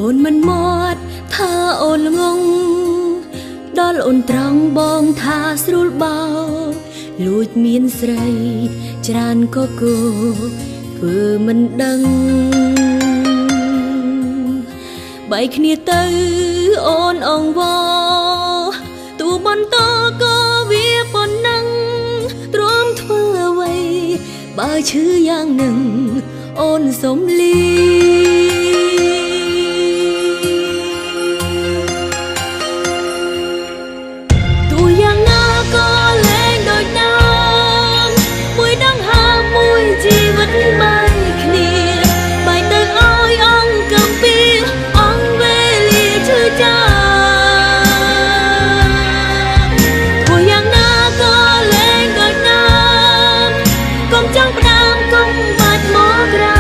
អូនមិនមកថាអូនងងដល់អូនត្រង់បងថាស្រួលបោលួចមានស្រីច្រើនក៏គោធ្វើមិនដឹងបែកគ្នាទៅអូនអងវទូបន្តក៏វាប៉ុណ្ណឹងទ្រាំធ្វើអ្វីបើឈឺយ៉ាងនឹងអូនសុំលីទូយ៉ាងណាក៏លែងដូចដើមមួយដងហើមមួយជីវិតបែកគ្នាបែកទៅឲ្យអង្គកំពីអង្គវេលាឈឺចាំទូយ៉ាងណាក៏លែងដូចដើមកុំចង់ផ្ដាំកុំបាច់មកក្រៃ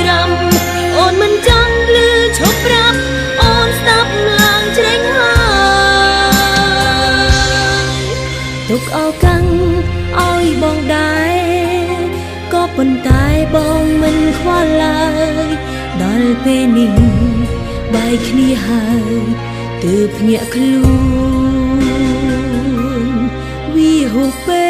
រំអូនមិនចង់ឮឈប់ប្រាប់អូនស្ដាប់ឡើងជ្រេញហើយទុកឱកាំងឲ្យបងដែរក៏ប៉ុន្តែបងមិនខ្វល់ឡើយដល់ពេលនេះបែកគ្នាហើយទើបភ្ញាក់ខ្លួនវាហួសពេល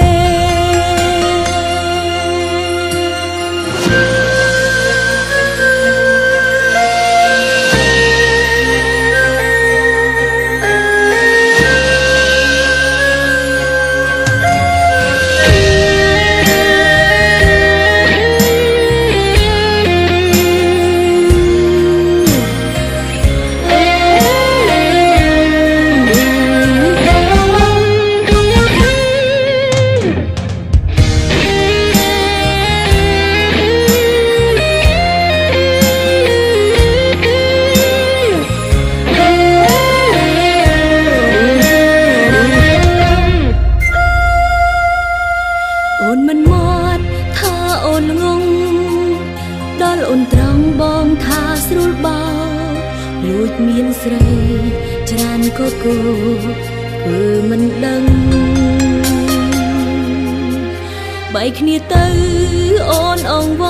អូនមិនមកថាអូនងងដល់អូនត្រង់បងថាស្រួលបោលួចមានស្រីច្រើនក៏គោធ្វើមិនដឹងបែកគ្នាទៅអូនអងវ